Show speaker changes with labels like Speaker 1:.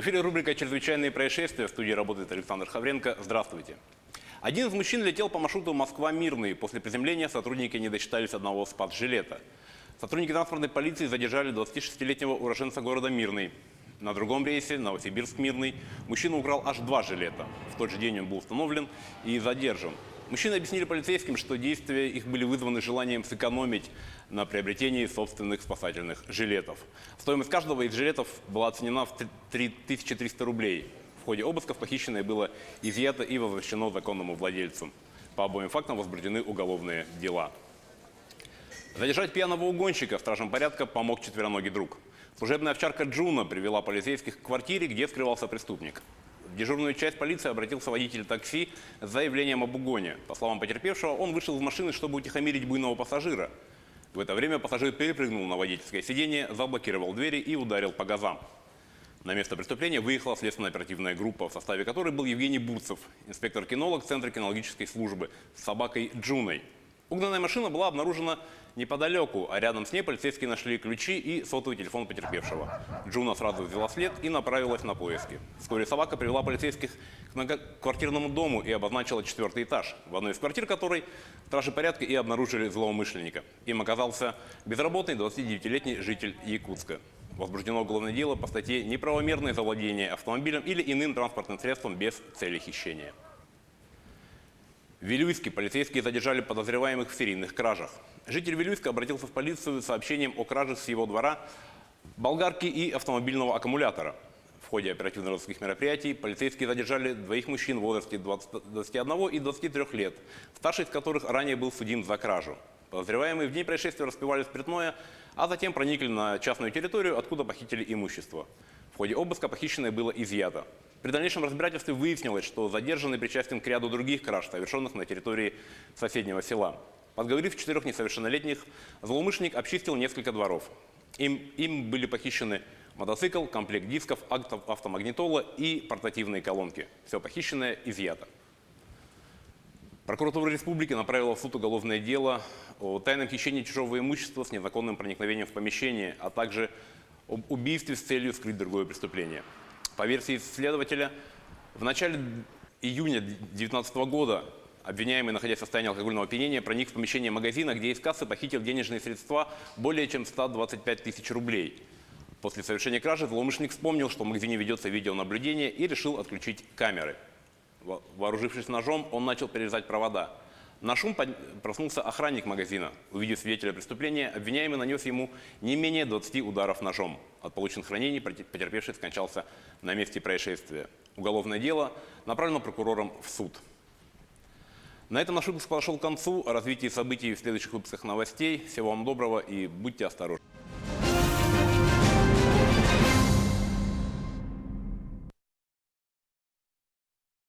Speaker 1: В эфире рубрика «Чрезвычайные происшествия». В студии работает Александр Хавренко. Здравствуйте. Один из мужчин летел по маршруту Москва-Мирный. После приземления сотрудники не досчитались одного спас-жилета. Сотрудники транспортной полиции задержали 26-летнего уроженца города Мирный. На другом рейсе, Новосибирск-Мирный, мужчина украл аж 2 жилета. В тот же день он был установлен и задержан. Мужчины объяснили полицейским, что действия их были вызваны желанием сэкономить на приобретении собственных спасательных жилетов. Стоимость каждого из жилетов была оценена в 3300 рублей. В ходе обысков похищенное было изъято и возвращено законному владельцу. По обоим фактам возбуждены уголовные дела. Задержать пьяного угонщика стражам порядка помог четвероногий друг. Служебная овчарка Джуна привела полицейских к квартире, где скрывался преступник. В дежурную часть полиции обратился водитель такси с заявлением об угоне. По словам потерпевшего, он вышел из машины, чтобы утихомирить буйного пассажира. В это время пассажир перепрыгнул на водительское сиденье, заблокировал двери и ударил по газам. На место преступления выехала следственно-оперативная группа, в составе которой был Евгений Бурцев, инспектор-кинолог Центра кинологической службы, с собакой Джуной. Угнанная машина была обнаружена неподалеку, а рядом с ней полицейские нашли ключи и сотовый телефон потерпевшего. Джуна сразу взяла след и направилась на поиски. Вскоре собака привела полицейских к многоквартирному дому и обозначила 4-й этаж, в одной из квартир которой стражи порядка и обнаружили злоумышленника. Им оказался безработный 29-летний житель Якутска. Возбуждено уголовное дело по статье «Неправомерное завладение автомобилем или иным транспортным средством без цели хищения». В Вилюйске полицейские задержали подозреваемых в серийных кражах. Житель Вилюйска обратился в полицию с сообщением о краже с его двора болгарки и автомобильного аккумулятора. В ходе оперативно-розыскных мероприятий полицейские задержали 2 мужчин в возрасте 21 и 23 лет, старший из которых ранее был судим за кражу. Подозреваемые в день происшествия распивали спиртное, а затем проникли на частную территорию, откуда похитили имущество. В ходе обыска похищенное было изъято. При дальнейшем разбирательстве выяснилось, что задержанный причастен к ряду других краж, совершенных на территории соседнего села. Подговорив 4 несовершеннолетних, злоумышленник обчистил несколько дворов. Им были похищены мотоцикл, комплект дисков, автомагнитола и портативные колонки. Все похищенное изъято. Прокуратура республики направила в суд уголовное дело о тайном хищении чужого имущества с незаконным проникновением в помещение, а также об убийстве с целью скрыть другое преступление. По версии следователя, в начале июня 2019 года обвиняемый, находясь в состоянии алкогольного опьянения, проник в помещение магазина, где из кассы похитил денежные средства более чем 125 тысяч рублей. После совершения кражи злоумышленник вспомнил, что в магазине ведется видеонаблюдение, и решил отключить камеры. Вооружившись ножом, он начал перерезать провода. На шум проснулся охранник магазина. Увидев свидетеля преступления, обвиняемый нанес ему не менее 20 ударов ножом. От полученных ранений потерпевший скончался на месте происшествия. Уголовное дело направлено прокурором в суд. На этом наш выпуск подошел к концу. О развитии событий в следующих выпусках новостей. Всего вам доброго и будьте осторожны.